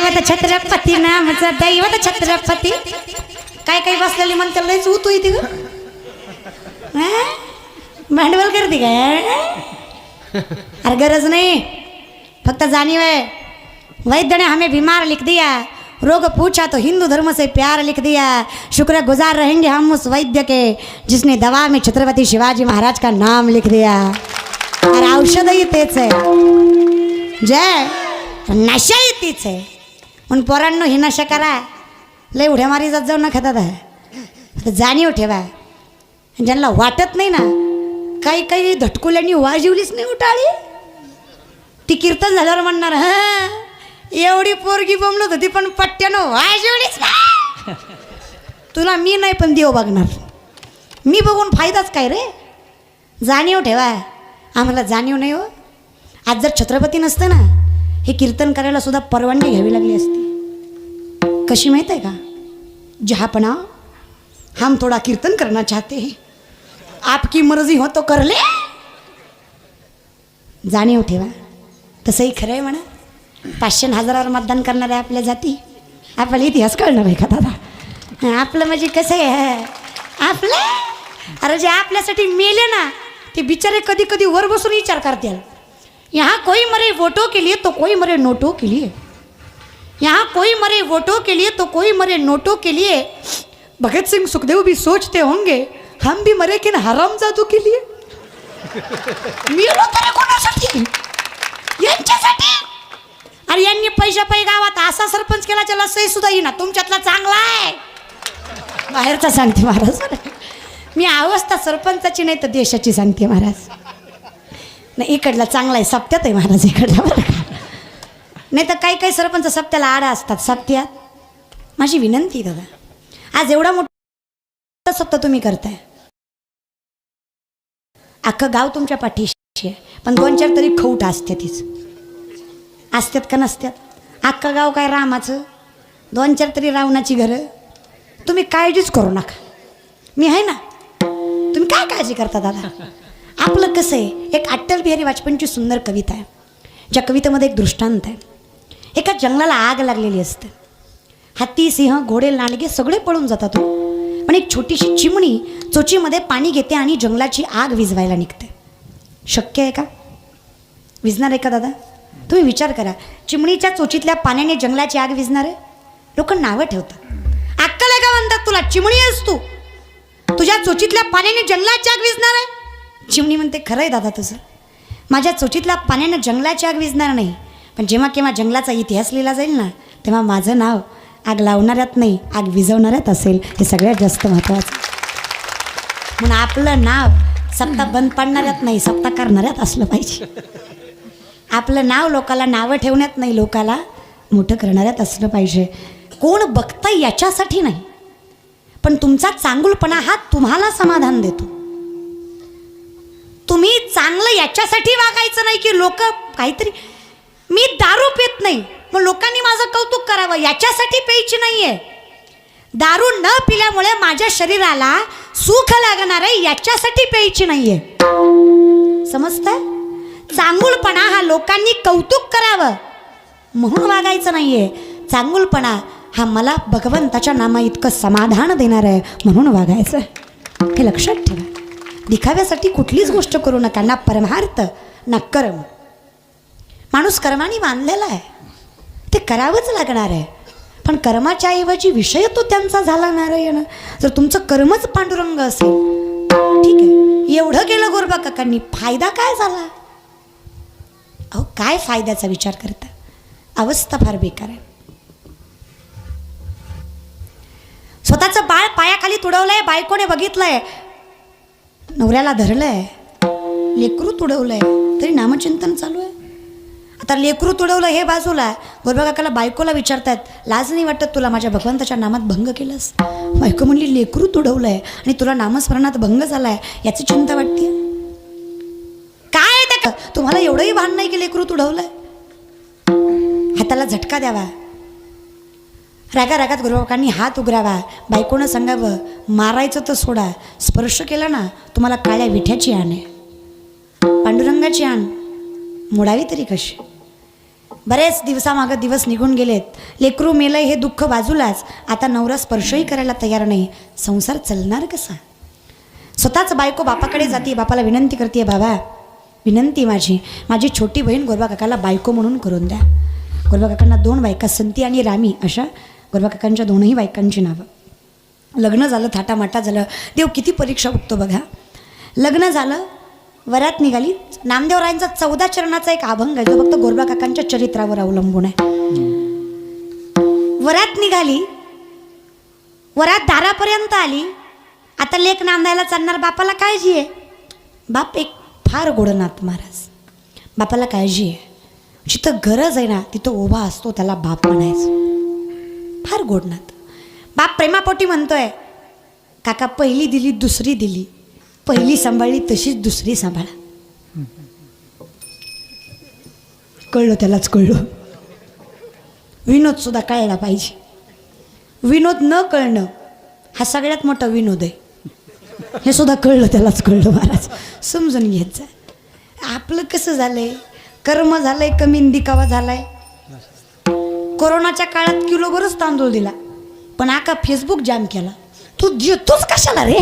दैवत छत्रपती नामचं दैवत छत्रपती. काय काय बसलेली म्हणते लयच उतू इथे ग भांडवल करते काय. अरे गरज नहीं, फक्त जानियो है. वैद्य ने हमें बीमार लिख दिया, रोग पूछा तो हिंदू धर्म से प्यार लिख दिया. शुक्र गुजार रहेंगे हम उस वैद्य के जिसने दवा में छत्रपति शिवाजी महाराज का नाम लिख दिया. अरे औषधही तेच आहे, जय नशाही तीच आहे. म्हणून पोरांनो ही नशा करा, लय उड्या मारी जात जाऊ न खातात आहे. जाणीव ठेवा. ज्यांना वाटत नाही ना, काही काही धटकुल्यांनी वाजवलीच नाही उटाळी, ती कीर्तन झाल्यावर म्हणणार हा एवढी पोरगी बोंबलत होती पण पट्ट्यानं वाजवलीच ना. तुला मी नाही पण देव बघणार. मी बघून फायदाच काय रे. जाणीव ठेवा. आम्हाला जाणीव नाही हो. आज जर छत्रपती नसतं ना, हे कीर्तन करायला सुद्धा परवानगी घ्यावी लागली असती. कशी माहीत आहे का. जहापना हम थोड़ा कीर्तन करना चाहते हैं, आपकी मर्जी हो तो कर ले. जाणीव ठेवा. तसंही खरं आहे म्हणा. 500 आणि 1000वर मतदान करणारे आपल्या जाती, आपल्याला इतिहास कळणार आहे का दादा. आपलं म्हणजे कसं आहे आपलं. अरे जे आपल्यासाठी मेले ना ते बिचारे कधी कधी वर बसून विचार करतील. यहाँ कोई मरे वोटों के लिए तो कोई मरे नोटों के लिए, यहाँ कोई मरे वोटों के लिए तो कोई मरे नोटों के लिए. भगत सिंह सुखदेव भी सोचते होंगे हम भी मरे किन हरामजादों के लिए. मेलो तरी कोणासाठी, यांच्यासाठी. अरे यांनी पैशा पै गावात असा सरपंच केला त्याला सही सुद्धा येईना. तुमच्यातला चांगला आहे, बाहेरचा सांगते महाराज. मी अवस्था सरपंचाची नाही तर देशाची सांगते महाराज. नाही इकडला चांगला आहे, सप्त्यात आहे महाराज इकडला बरं का. नाही तर काही काही सरपंच सप्त्याला आडा असतात. सप्त्यात माझी विनंती दादा, आज एवढा मोठा सप्ताह तुम्ही करताय, अख्खं गाव तुमच्या पाठीशी आहे, पण 2-4 तरी खौट असते तीच असतात का नसतात. अख्खं गाव काय रामाचं, 2-4 तरी रावणाची घरं. तुम्ही काळजीच करू नका, मी आहे ना. तुम्ही काय काळजी करता दादा. आपलं कसं आहे, एक अटल बिहारी वाजपेयींची सुंदर कविता आहे, ज्या कवितेमध्ये एक दृष्टांत आहे. एका जंगलाला आग लागलेली असते. हत्ती सिंह घोडे लांडगे सगळे पळून जातात हो. पण एक छोटीशी चिमणी चोचीमध्ये पाणी घेते आणि जंगलाची आग विझवायला निघते. शक्य आहे का. विझणार आहे का दादा. तुम्ही विचार करा, चिमणीच्या चोचीतल्या पाण्याने जंगलाची आग विझणार आहे. लोक नावं ठेवतात. अक्कल आहे का म्हणतात तुला, चिमणी आहेस तू, तुझ्या चोचीतल्या पाण्याने जंगलाची आग विझणार आहे. चिमणी म्हणते खरं आहे दादा तुझं, माझ्या चोचीतल्या पाण्यानं जंगलाची आग विझणार नाही, पण जेव्हा केव्हा जंगलाचा इतिहास लिहिला जाईल ना, तेव्हा माझं नाव आग लावणाऱ्यात नाही आग विझवणाऱ्यात असेल. हे सगळ्यात जास्त महत्त्वाचं. म्हणून आपलं नाव सप्ताह बंद पाडणाऱ्यात नाही, सप्ताह करणाऱ्यात असलं पाहिजे. आपलं नाव लोकाला नावं ठेवण्यात नाही, लोकाला मोठं करणाऱ्यात असलं पाहिजे. कोण बघतं याच्यासाठी नाही, पण तुमचा चांगुलपणा हा तुम्हाला समाधान देतो. तुम्ही चांगलं याच्यासाठी वागायचं नाही की लोक काहीतरी. मी दारू पित नाही मग लोकांनी माझं कौतुक करावं याच्यासाठी प्यायची नाहीये. दारू न पिल्यामुळे माझ्या शरीराला सुख लागणार आहे याच्यासाठी प्यायची नाहीये. समजतंय. चांगुलपणा हा लोकांनी कौतुक करावं म्हणून वागायचं नाहीये. चांगुलपणा हा मला भगवंताच्या नामा इतकं समाधान देणार आहे म्हणून वागायचं. हे लक्षात ठेवा. दिखाव्यासाठी कुठलीच गोष्ट करू नका. ना परमार्थ ना कर्म. माणूस कर्माने बांधलेला आहे, ते करावंच लागणार आहे. पण कर्माच्या ऐवजी विषय तो त्यांचा झाला नारायण. जर तुमचं कर्मच पांडुरंग असेल ठीक आहे, एवढं केलं गोरबा काकांनी, फायदा काय झाला. अहो काय फायद्याचा विचार करता. अवस्था फार बेकार आहे. स्वतःचं बाळ पायाखाली तुडवलंय, बायकोने बघितलंय, नवऱ्याला धरलंय, लेकरू तुडवलंय, तरी नामचिंतन चालू आहे. आता लेकरू तुडवलं हे बाजूला, गोरबा काकाला बायकोला विचारतात, लाज नाही वाटत तुला माझ्या भगवंताच्या नामात भंग केलंस. बायको म्हणली लेकरू तुडवलंय आणि तुला नामस्मरणात भंग झालाय याची चिंता वाटते. काय त्या तुम्हाला एवढंही भान नाही की लेकरू तुडवलंय. हाताला झटका द्यावा. रागा रागात गुरुबाकांनी हात उघडावा. बायकोनं सांगावं मारायचं तर सोडा, स्पर्श केला ना तुम्हाला काळ्या विठ्याची आण आहे, पांडुरंगाची आण मोडावी तरी कशी. बरेच दिवसामागं दिवस निघून गेलेत. लेकरू मेलंय हे दुःख बाजूलाच, आता नवरा स्पर्शही करायला तयार नाही. संसार चालणार कसा? स्वतःच बायको बापाकडे जाते, बापाला विनंती करते, बाबा विनंती माझी छोटी बहीण गोरबा काकाला बायको म्हणून करून द्या. गोरबा काकांना 2 बायका, संती आणि रामी, अशा गोरबा काकांच्या 2ही बायकांची नावं. लग्न झालं, थाटामाटा झालं. देव किती परीक्षा बघतो बघा. लग्न झालं, वरात निघाली. नामदेवरायांचा 14 चरणाचा एक अभंग आहे, जो फक्त गोरबा काकांच्या चरित्रावर अवलंबून आहे. वरात निघाली, वरात दारापर्यंत आली. आता लेक नांदायला चालणार, बापाला काळजी आहे. बाप एक फार गोडनाथ महाराज, बापाला काळजी आहे. जिथं गरज आहे ना तिथं उभा असतो, त्याला बाप म्हणायचं. फार गोडनाथ. बाप प्रेमापोटी म्हणतोय, काका पहिली दिली दुसरी दिली, पहिली सांभाळली तशीच दुसरी सांभाळा. कळलं, त्यालाच कळलं. विनोद सुद्धा कळला पाहिजे. विनोद न कळणं हा सगळ्यात मोठा विनोद आहे. हे सुद्धा कळलं, त्यालाच कळलं महाराज. समजून घ्यायचं. आपलं कसं झालंय, कर्म झालंय कमी, दिखावा झालाय. कोरोनाच्या काळात किलोभरच तांदूळ दिला, पण आका फेसबुक जाम केला. तू देतोच कशाला रे?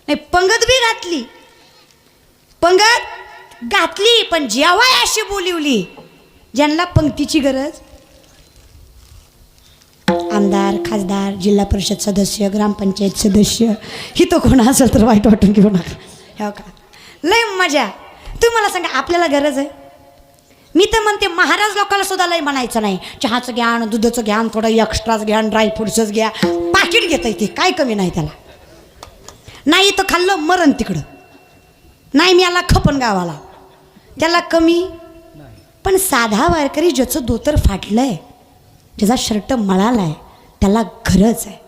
नाही, पंगत बी घातली, पंगत घातली, पण जेवाय अशी बोलिवली ज्यांना पंक्तीची गरज. आमदार, खासदार, जिल्हा परिषद सदस्य, ग्रामपंचायत सदस्य, ही तो कोण असेल तर वाईट वाटून घेऊ नका. हो का, लय मजा. तुम्ही मला सांगा, आपल्याला गरज आहे? मी तर म्हणते महाराज लोकांना सुद्धा लय म्हणायचं नाही. चहाचं घ्या, दुधाचं घ्या, थोडं एक्स्ट्राच घ्या, ड्रायफ्रुट्सच घ्या, पाकिट घेता येते, काय कमी नाही त्याला. नाही तर खाल्लं मरण तिकडं, नाही मी याला खपन गावाला, त्याला कमी. पण साधा वारकरी ज्याचं धोतर फाटलंय, ज्याचा शर्ट मळालाय, त्याला गरज आहे.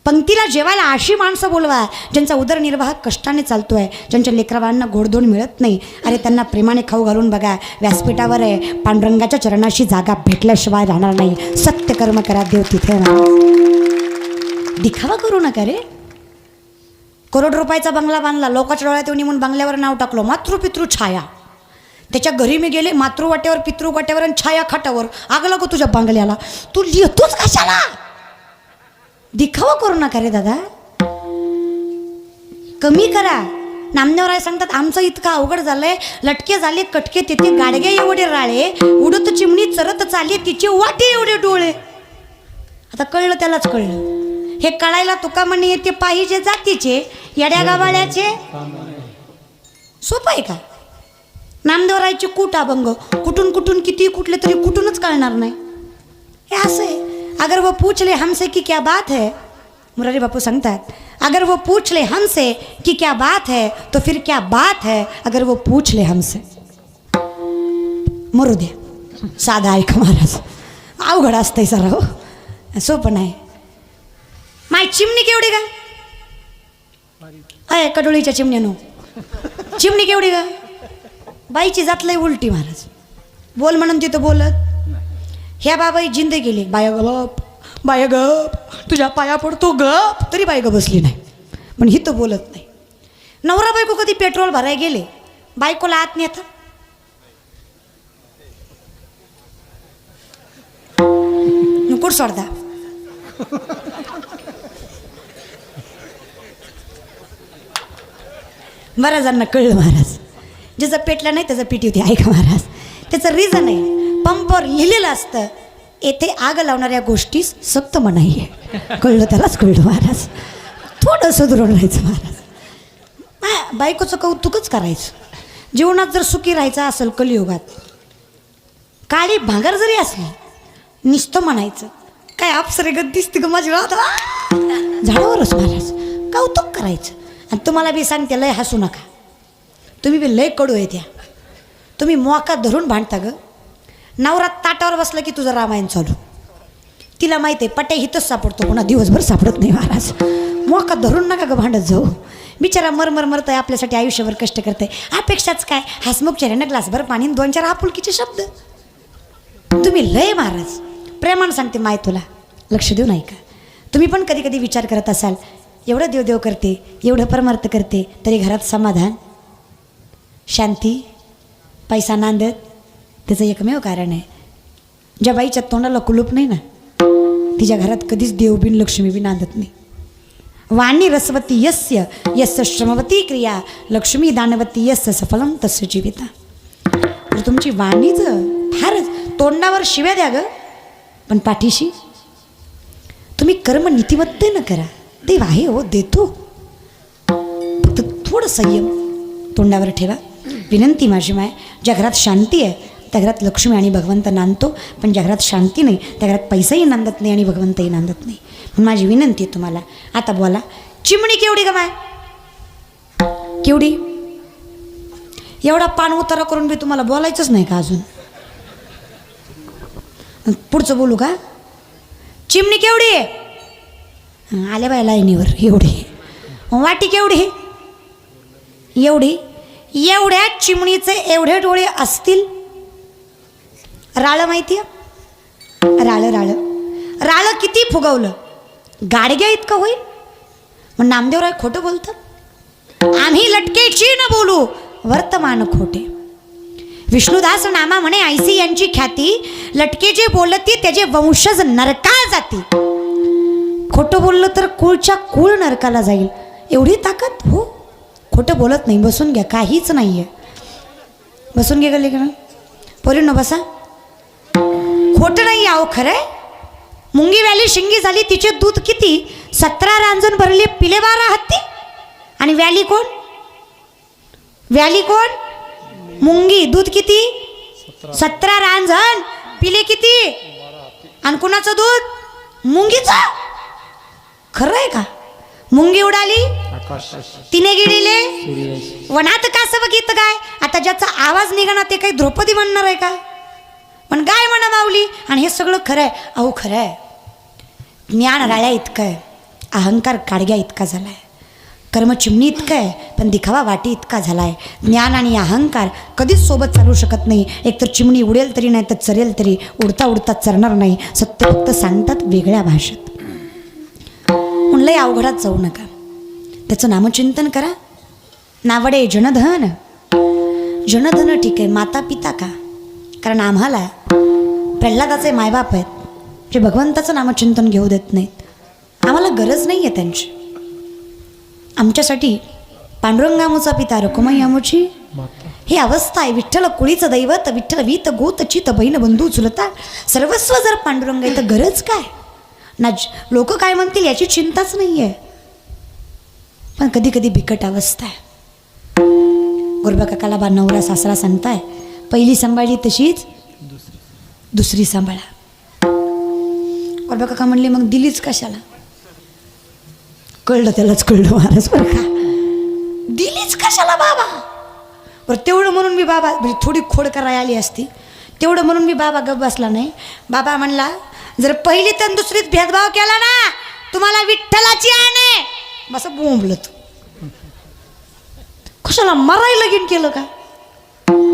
पंक्तीला जेवायला अशी माणसं बोलवा ज्यांचा उदरनिर्वाह कष्टाने चालतोय, ज्यांच्या लेकराबाळांना गोडधोड मिळत नाही. अरे त्यांना प्रेमाने खाऊ घालून बघा. व्यासपीठावर आहे, पांडुरंगाच्या चरणाशी जागा भेटल्याशिवाय राहणार नाही. सत्य कर्म करा, देव तिथे राहणार. दिखावा करू नका रे. करोड रुपयाचा बंगला बांधला, लोकांच्या डोळ्यात येऊन म्हणून बंगल्यावर नाव टाकलो मातृपितृ छाया. त्याच्या घरी मी गेले, मातृवाट्यावर पितृवाट्यावर आणि छाया खाटावर. आग लागो तुझ्या बंगल्याला. तू लिहितोच कशाला? दिखावा करू नका रे दादा, कमी करा. नामदेवराय सांगतात, आमचं इतकं अवघड झालंय, लटके झाले कटके तेथे, गाडगे एवढे राळे, उडत चिमणी चरत चाले, तिचे वाटे एवढे डोळे. आता कळलं, त्यालाच कळलं. हे कळायला तुका म्हणे येते पाहिजे जातीचे, येड्या गावाळ्याचे. सोपं आहे का? नामदेवरायचे कूट अभंग, कुठून कुठून किती कुठले तरी कुठूनच कळणार नाही. हे असं आहे. अगर वो पूछ ले हमसे कि क्या बात है, मुरारी बापू सांगतात, अगर वो पूछ ले हमसे कि क्या बात है, तो फिर क्या बात है अगर वो पूछ ले हमसे. मरू द्या, साधा ऐका महाराज. अवघड असतंय सर, हो सोपं नाही. माय चिमणी केवढी का? अय कडोळीच्या चिमण्यानो, चिमणी केवढी का? बाईची जात लय उलटी महाराज. बोल म्हणून तिथं बोलत. ह्या बाबाई जिंद गेली, बाया गप, बाया गप, तुझ्या पाया पडतो गप, तरी बाई ग बसली नाही. पण ही तो बोलत नाही. नवरा बायको कधी पेट्रोल भरायला गेले, बायकोला आत नेता, नुकुर सोडता. बऱ्याच जणांना कळलं महाराज. ज्याचं पेटलं नाही त्याचं पिटी होती. ऐका महाराज, त्याचं रिझन आहे. पंपवर लिहिलेलं असतं, येथे आग लावणाऱ्या गोष्टीस सक्त मनाई आहे. कळलं, त्यालाच कळलं महाराज. थोडं सुधरून राहायचं महाराज. बायकोचं कौतुकच करायचं. जीवनात जर सुखी राहायचं असेल कलियुगात, काळी भांगर जरी असली, नुसतं म्हणायचं, काय अप्सरेगत दिसते ग माझी राधा, झाडावरच महाराज. कौतुक करायचं. आणि तुम्हाला बी सांगते, लय हसू नका. तुम्ही बी लय कडू आहे त्या. तुम्ही मोका धरून भांडता ग. नवरा ताटावर बसलं की तुझं रामायण चालू. तिला माहिती आहे पट्या हिथंच सापडतो, पुन्हा दिवसभर सापडत नाही महाराज. मोका धरून नका ग भांडत जाऊ. बिचारा मरमर मरतोय, आपल्यासाठी आयुष्यभर कष्ट करतोय. अपेक्षाच काय, हसमुख चेहऱ्यानं ग्लासभर पाणी, 2-4 आपुलकीचे शब्द. तुम्ही लय महाराज. प्रेमानं सांगते माय तुला, लक्ष देऊ नाही का? तुम्ही पण कधी कधी विचार करत असाल, एवढं देवदेव करते, एवढं परमार्थ करते, तरी घरात समाधान, शांती, पैसा नांदत, त्याचं एकमेव कारण आहे, ज्या बाईच्या तोंडाला कुलूप नाही ना तिच्या घरात कधीच देवबिन लक्ष्मीबिन आणत नाही. वाणी रसवती यस्य यस्य श्रमवती क्रिया लक्ष्मी दानवती यस्य सफलम तस्य जीविता. तर तुमची वाणीच फारच तोंडावर शिव्या द्या ग, पण पाठीशी तुम्ही कर्म नीतिमत्तेनं करा. देव आहे हो, देतो, फक्त थोडं संयम तोंडावर ठेवा. विनंती माझी माय, ज्या घरात शांती आहे त्या घरात लक्ष्मी आणि भगवंत नांदतो, पण ज्या घरात शांती नाही त्या घरात पैसाही नांदत नाही आणि भगवंतही नांदत नाही. म्हणून माझी विनंती आहे तुम्हाला, आता बोला. चिमणी केवढी ग माय? केवढी? एवढा पान उतारा करून बी तुम्हाला बोलायचंच नाही का अजून? पुढचं बोलू का? चिमणी केवढी आहे? आल्या बाय लाईनीवर. एवढी. वाटी केवढी? एवढी. एवढ्या चिमणीचे एवढे डोळे असतील. राळं माहिती आहे? राळं राळं राळं किती फुगवलं गाडग्या इतकं होईल. मग नामदेवराय खोटं बोलतं. आम्ही लटकेची न बोलू वर्तमान खोटे. विष्णुदास नामा म्हणे ऐसी यांची ख्याती, लटके जे बोलती त्याचे वंशज नरका जाती. खोटं बोललं तर कुळच्या कुळ नरकाला जाईल. एवढी ताकद हो. खोटं बोलत नाही. बसून घ्या, काहीच नाही आहे. बसून घे गले का पोरींनो, बसा. खोटं नाही आहो, खरं आहे. मुंगी व्याली शिंगी झाली, तिचे दूध किती? 17 रांजण भरले, पिले 12 हत्ती. आणि व्याली कोण? व्याली कोण? मुंगी. दूध किती? 17 रांजण, पिले किती? आणि कुणाचं दूध? मुंगीचं. खरं आहे का? मुंगी उडाली, तिने गिळले, वनात कासव गीत गाय. आता ज्याचा आवाज निघणार ते काही द्रौपदी म्हणणार आहे का? पण गाय म्हणा माऊली. आणि हे सगळं खरं आहे. अहो खरं आहे. ज्ञान राळ्या इतकं आहे, अहंकार काडग्या इतका झाला आहे, कर्म चिमणी इतकं आहे, पण दिखावा वाटी इतका झाला आहे. ज्ञान आणि अहंकार कधीच सोबत चालू शकत नाही. एकतर चिमणी उडेल तरी नाही तर चरेल तरी, उडता उडता चरणार नाही. सत्य फक्त सांगतात वेगळ्या भाषेत. म्हणलंय अवघडात जाऊ नका. त्याचं नामचिंतन करा. नावडे जनधन. जनधन ठीक आहे, माता पिता का? कारण आम्हाला प्रल्हादाचे मायबाप आहेत जे भगवंताचं नामचिंतन घेऊ देत नाहीत. आम्हाला गरज नाही आहे त्यांची. आमच्यासाठी पांडुरंगामुचा पिता रकुमाई आमुची ही अवस्था आहे. विठ्ठल कुळीचं दैवत, विठ्ठल वीत गोत चित बहीण बंधू चुलता, सर्वस्व जर पांडुरंग आहे तर गरज काय ना? लोक काय म्हणतील याची चिंताच नाही आहे. पण कधी कधी बिकट अवस्था आहे. गुरबा काकाला बा नवरा सासरा सांगताय, पहिली सांभाळली तशीच दुसरी सांभाळा. गुरबा काका म्हणले मग दिलीच कशाला? कळलं त्यालाच कळलं महाराज बरं का. दिलीच कशाला बाबा? बरं तेवढं म्हणून मी बाबा थोडी खोड करायला आली असती, तेवढं म्हणून मी बाबा गप बसला नाही. बाबा म्हणला जर पहिली तर दुसरीत भेदभाव केला ना तुम्हाला विठ्ठलाची आणे. बस बोंबलं तू कशाला मरायला लगीन केलं का?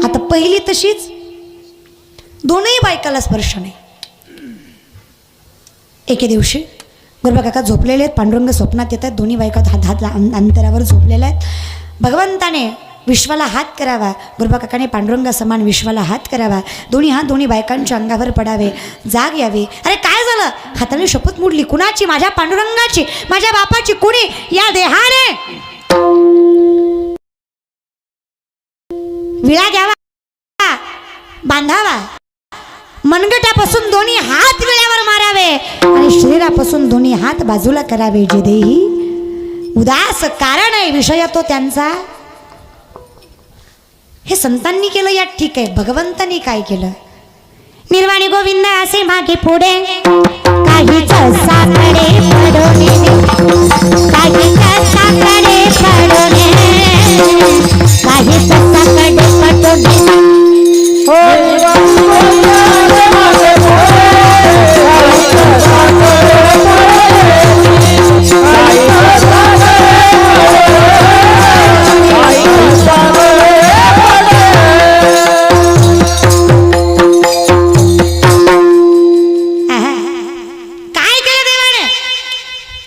आता पहिली तशीच, दोनही बायकाला स्पर्श नाही. एके दिवशी गुरबा काका झोपलेले आहेत, पांडुरंग स्वप्नात येत आहेत. दोन्ही बायका हात अंतरावर झोपलेल्या आहेत. भगवंताने विश्वाला हात करावा, गुरबा काकाने पांडुरंगा समान विश्वाला हात करावा. दोन्ही हात दोन्ही बायकांच्या अंगावर पडावे, जाग यावी. अरे काय झालं? हाताने शपथ मोडली. कुणाची? माझ्या पांडुरंगाची, माझ्या बापाची. कुणी? या देहाने. विळा घ्यावा, बांधावा, मनगटापासून दोन्ही हात विळ्यावर मारावे आणि शरीरापासून दोन्ही हात बाजूला करावे. जे देही उदास कारण आहे विषय तो त्यांचा. हे संतांनी केलं यात ठीक आहे. भगवंतांनी काय केलं? निर्वाणी गोविंद असे मागे पुढे काहीच साकडे पडोने, काहीच साकडे पडोने, काहीच साकडे पडोने.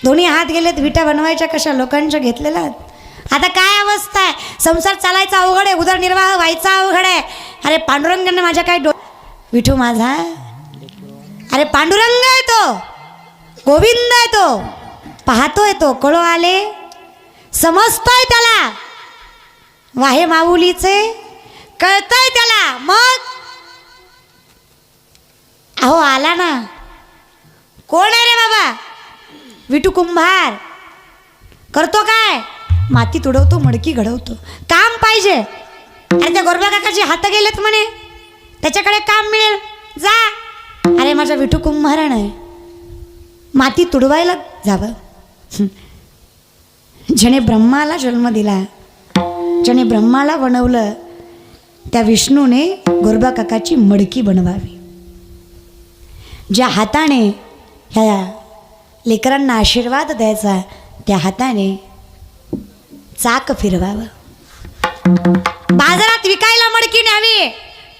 दोन्ही हात गेलेत विटा बनवायच्या कशा लोकांच्या घेतलेल्या. आता काय अवस्था आहे? संसार चालायचा अवघड आहे, उदरनिर्वाह व्हायचा अवघड आहे. अरे पांडुरंगाने माझ्या काय विठू माझा, अरे पांडुरंग आहे तो, गोविंद आहे तो, पाहतोय तो, कळो आले, समजतोय त्याला, वाहे माऊलीचे कळतंय त्याला. मग अहो आला ना. कोण आहे रे बाबा? विठू कुंभार. करतो काय? माती तुडवतो, मडकी घडवतो. काम पाहिजे. अरे त्या गोरबा काकाचे हात गेलेत म्हणे, त्याच्याकडे काम मिळेल, जा. अरे माझा विठू कुंभारण आहे, माती तुडवायला जावं. ज्याने ब्रह्माला जन्म दिला, ज्याने ब्रह्माला बनवलं, त्या विष्णूने गोरबा काकाची मडकी बनवावी. ज्या हाताने ह्या लेकरांना आशीर्वाद द्यायचा, त्या हाताने चाक फिरवावं. बाजारात विकायला मडकी न्यावी.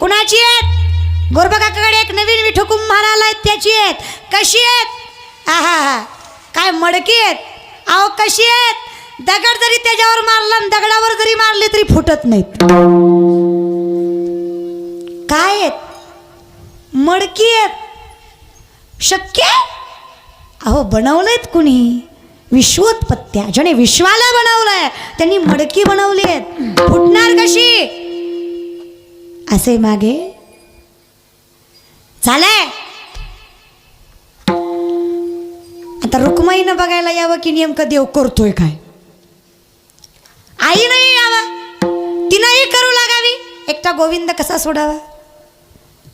कुणाची आहेत? गोरबा काकाकडे एक नवीन विठू कुंभार आलाय, त्याची आहेत. कशी आहेत? आहा, काय मडकी आहेत. अहो कशी आहेत? दगड जरी त्याच्यावर मारला आणि दगडावर जरी मारले तरी फुटत नाहीत. काय आहेत? मडकी आहेत. शक्य? अहो बनवलेत कुणी? विश्वोत्पत्त्या, ज्याने विश्वाला बनवलंय त्यांनी मडकी बनवली आहेत. फुटणार कशी? असे मागे झालंय. आता रुक्माईनं बघायला यावं की नेमकं देव करतोय काय? आई नाही यावं, तिनंही करू लागावी. एकटा गोविंद कसा सोडावा?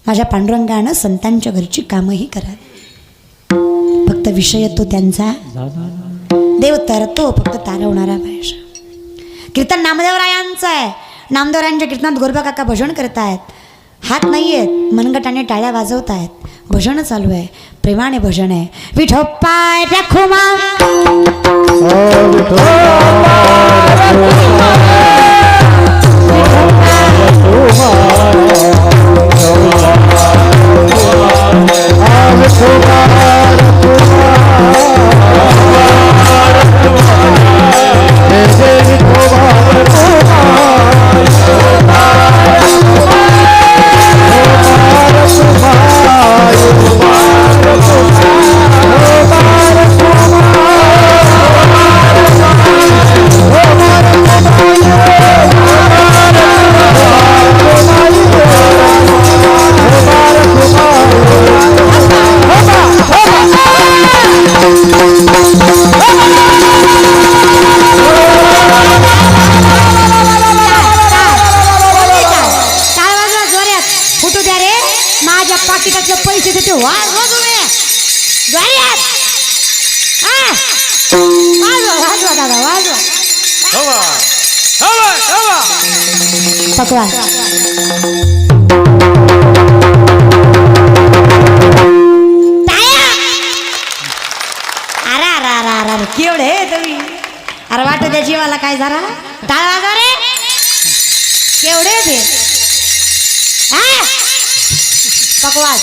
माझ्या पांडुरंगानं संतांच्या घरची कामही करावी. फक्त विषय तो त्यांचा देव तरतो, फक्त तारवणारा पाहिजे. कीर्तन नामदेवरायांचं आहे. नामदेवरायांच्या कीर्तनात गोरबा काका भजन करतायत. हात नाही आहेत, मनगटाने टाळ्या वाजवत आहेत. भजन चालू आहे, प्रेमाने भजन आहे. विठोप्पाय रखुमा, पकवा. केवढे तुम्ही? अरे वाटत त्या जीवाला काय झाला? टाळ वाजवा रे. केवढे ते पकवास.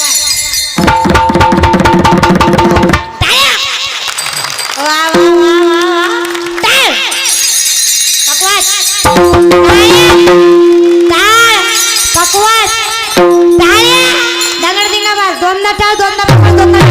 वा वा वा वा वा. टाळ पकवास, टाळ पकवास, टाळ्या. दगड दिंगा बास. दोनदा टाळ, दोनदा पकवास, दोनदा टाळ.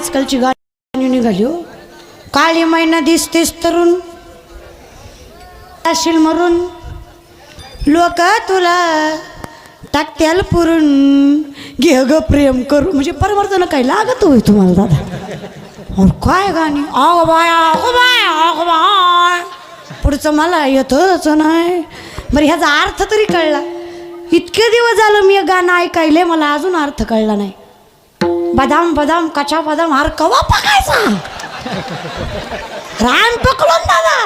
आजकालची गाणी निघाली हो. काळी मैना दिसतेस तरुण अशील मरून लोक तुला टाकत्याल पुरून घे ग प्रेम करू. म्हणजे परवर्तन काय लागत होय तुम्हाला दादा. और काय गाणी अग बाय अग बाय अग बाय. पुढचं मला येतच नाही. बरं ह्याचा अर्थ तरी कळला. इतके दिवस झालं मी गाणं ऐकायले मला अजून अर्थ कळला नाही. बदाम बदाम कचा बदाम हार कवा पकायचा रान पकडून दादा.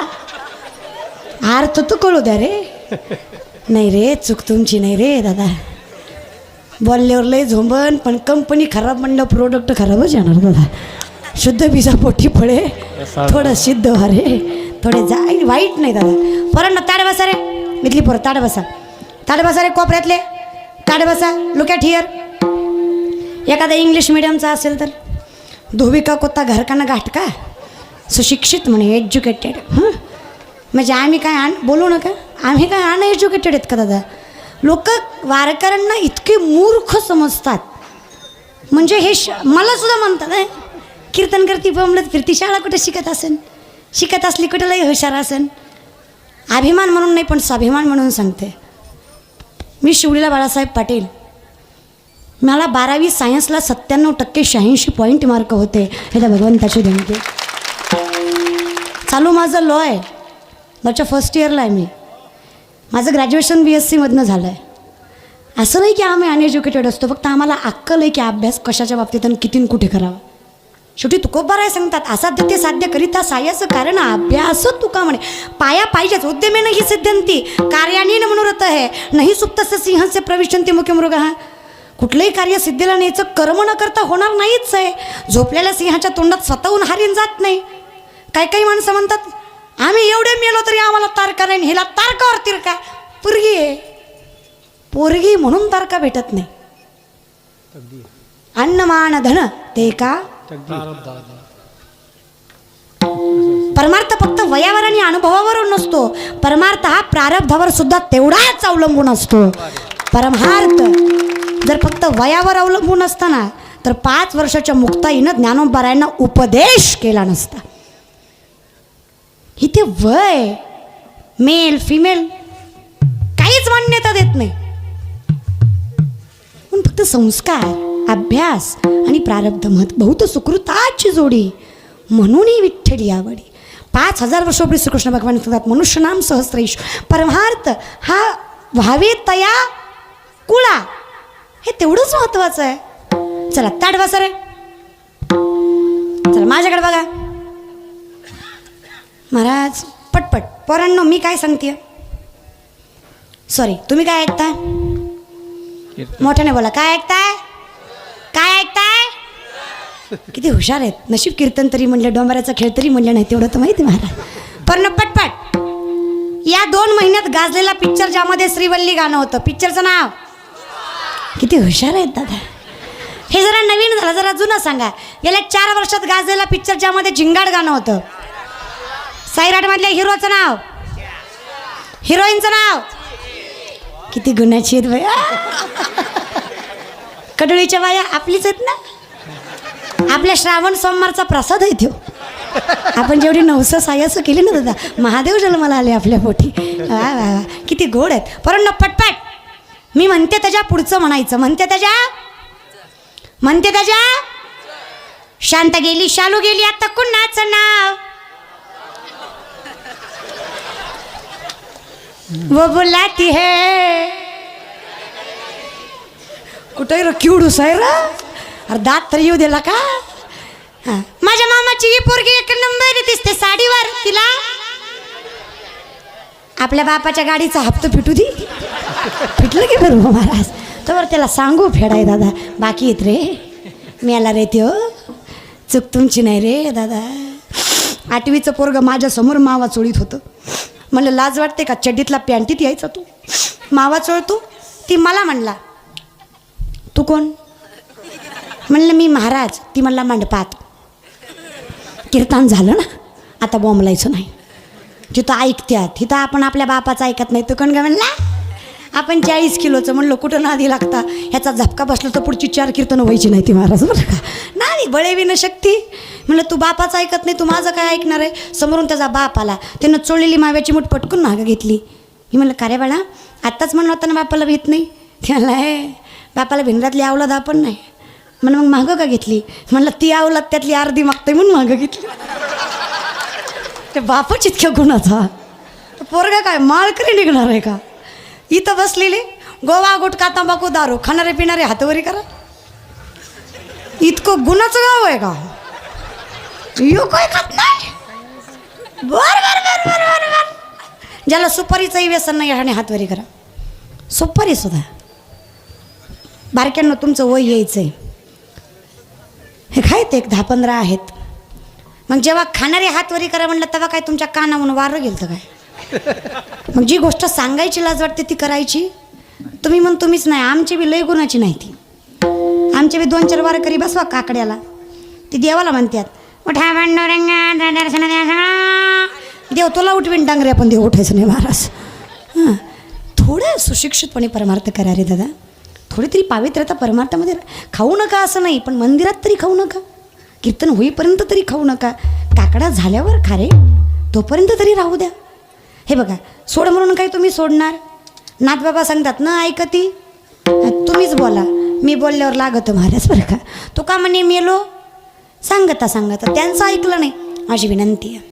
अर्थ तू कळू द्या रे. नाही रे चूक तुमची नाही रे दादा. बोलल्यावर लय झोंबन पण कंपनी खराब म्हणलं प्रोडक्ट खराबच येणार दादा. शुद्ध बीजापोटी फळे थोडं सिद्ध व्हा रे. थोडे जाय वाईट नाही दादा. परत ताडे बसा रे. इथली पोरं ताडे बसा. ताडे बसा रे कोपऱ्यातले. ताडे बसा. Look at here. एखादा इंग्लिश मिडियमचा असेल तर धोबी का कोता घर का ना घाट का. सुशिक्षित म्हणे एज्युकेटेड. हां म्हणजे आम्ही काय बोलू नका. आम्ही काय अनएज्युकेटेड आहेत का दादा. लोक वारकऱ्यांना इतके मूर्ख समजतात. म्हणजे हे मला सुद्धा म्हणतात कीर्तन करती बमलत फिरती शाळा कुठं शिकत असेल. शिकत असली कुठं लई हुशार असेल. अभिमान म्हणून नाही पण स्वाभिमान म्हणून सांगते. मी शिवडीला बाळासाहेब पाटील. मला 12वी सायन्सला 97% 86 मार्क होते. हे त्या भगवंताची देणगी. चालू माझं लॉ आहे. लॉच्या फर्स्ट इयरला आहे मी. माझं ग्रॅज्युएशन BSc मधनं झालं आहे. असं नाही की आम्ही अनएज्युकेटेड असतो. फक्त आम्हाला अक्कल आहे की अभ्यास कशाच्या बाबतीत आणि कितीन कुठे करावा. शेवटी तुकोबाराय सांगतात असाध्य ते साध्य करिता सायाचं कारण अभ्यास तुका म्हणे. पाया पाहिजेच. उद्यमेन ही सिद्धंती कार्यानेन मनोरथ आहे नाही सुप्तस्य सिंहस्य प्रविशन्ति मुखे मृग. कुठलंही कार्य सिद्धीला न्यायचं कर्म न करता होणार नाहीच आहे. झोपलेल्या सिंहाच्या तोंडात स्वतःहून हारीन जात नाही. काही माणसं म्हणतात आम्ही एवढे मेलो तरी आम्हाला तारका नाही. हिला तारकावर तिरका. पोरगी आहे. पोरगी म्हणून तारका भेटत नाही. अन्नमान धन ते का. परमार्थ फक्त वयावर आणि अनुभवावर नसतो. परमार्थ हा प्रारब्धावर सुद्धा तेवढाच अवलंबून असतो. परमार्थ जर फक्त वयावर अवलंबून असताना तर 5 वर्षाच्या मुक्ताईनं ज्ञानोबारायांना उपदेश केला नसता. इथे वय मेल फिमेल काहीच मान्यता देत नाही. पण फक्त संस्कार अभ्यास आणि प्रारब्ध मत बहुत सुकृताची जोडी म्हणूनही विठ्ठली आवडी. 5000 वर्षोपूर्वी श्रीकृष्ण भगवान सांगतात मनुष्य नाम सहस्रईश. परमार्थ हा व्हावे तया कुळा. हे तेवढंच महत्वाचं आहे. चला ताट बसा रे. चला माझ्याकडे बघा. महाराज पटपट पोरांनो मी काय सांगते. सॉरी तुम्ही काय ऐकताय. मोठ्याने बोला. काय ऐकताय. काय ऐकताय. किती हुशार आहेत. नशीब कीर्तन तरी म्हणलं डोंबऱ्याचा खेळ तरी म्हणलं नाही तेवढं तर माहिती महाराज. पण पटपट या 2 महिन्यात गाजलेला पिक्चर ज्यामध्ये श्रीवल्ली गाणं होतं. पिक्चरचं नाव. किती हुशार आहेत दादा. हे जरा नवीन झालं जरा जुनं सांगा. गेल्या 4 वर्षात गाजलेला पिक्चर ज्यामध्ये झिंगाड गाणं होतं. साईराटमधल्या हिरोचं नाव. हिरोईनचं नाव. किती गुणाची आहेत बाया. कडोळीच्या बाया आपलीच आहेत ना. आपल्या श्रावण सोमवारचा प्रसाद आहे तो. आपण जेवढी 900 सायासं केली ना दादा महादेव जन्माला आले आपल्या पोटी. वा वा वा किती गोड आहेत. परंतु पटपट मी म्हणते त्याच्या पुढचं म्हणायचं. म्हणते त्याच्या शांत गेली शालू गेली आता कुणाचं नाव. वो बुलाती है. कुठे र किवडूस आहे रा. अरे दात तरी येऊ दिला का. माझ्या मामाची ही पोरगी 1 नंबर दिसते साडीवर. तिला आपल्या बापाच्या गाडीचा हप्ता फिटू दे. फिटलं की बरोबर महाराज. तर त्याला सांगू फेडाय दादा बाकी येत रे. मेला रे त्यो. चूक तुमची नाही रे दादा. 8वीचं पोरगं माझ्यासमोर मावा चोळीत होतं. म्हणलं लाज वाटते का चड्डीतला पॅन्टीत यायचा तू. मावा चोळतो. ती मला म्हणला तू कोण. म्हणलं मी महाराज. ती म्हणला मंडपात. कीर्तन झालं ना आता बोंबलायचं नाही. जिथं ऐकत्यात तिथं आपण आपल्या बापाचं ऐकत नाही. तू कोण ग म्हणला. आपण 40 किलोचं म्हणलं कुठं नादी लागता, ह्याचा झपका बसला तर पुढची 4 कीर्तनं व्हायची नाही ती महाराज बरं का. नादी बळेविन शक्ती. म्हणलं तू बापाचं ऐकत नाही, तू माझं काय ऐकणार आहे. समोरून त्याचा बाप आला, त्यानं चोळलेली माव्याची मूठ पटकून मागं घेतली. मी म्हणलं का रे बाळा, आत्ताच म्हणलं होतं ना बापाला भीत नाही. त्याला बापाला भिंडरातली अवलाद आपण नाही म्हणून मग मागं का घेतली. म्हणलं ती अवलाद त्यातली अर्धी मागते म्हणून मागं घेतली. ते बापच इतक्या गुणाचा पोरगा काय माळकरी निघणार आहे का. इथं बसलेले गोवा गुटखा तंबाखू दारू खाणारे पिणारे हातवरी करा. इतकं गुणाचं गाव आहे का. यो काय खात नाही. बर बर बर बर बर बर. ज्याला सुपारीचंही व्यसन नाही आणि हातवरी करा. सुपारी सुद्धा बारक्यांना तुमचं वय यायचं आहे. हे खायत एक 10-15 आहेत. मग जेव्हा खाणारे हातवरी करा म्हणलं तेव्हा काय तुमच्या कानावरून वारं गेलं काय. मग जी गोष्ट सांगायची लाज वाटते ती करायची. तुम्हीच नाही, आमची बी लय गुणाची नाही ती. आमचे बी 2-4 वारकरी बसवा काकड्याला, ती देवाला म्हणतात उठा भांडुरंगा दर्शन द्या. देव तुला उठवीन डांगरे, आपण देव उठायचं नाही महाराज. हां, थोडं सुशिक्षितपणे परमार्थ करा रे दादा. थोडी तरी पावित्र्यता परमार्थामध्ये. खाऊ नका असं नाही, पण मंदिरात तरी खाऊ नका. कीर्तन होईपर्यंत तरी खाऊ नका. काकडा झाल्यावर खा रे, तोपर्यंत तरी राहू द्या. हे बघा, सोड म्हणून काही तुम्ही सोडणार. नाथबाबा सांगतात ना ऐकती, तुम्हीच बोला, मी बोलल्यावर लागतं महाराज बरं का. तुका म्हणे मेलो सांगता त्यांचं ऐकलं नाही. माझी विनंती आहे.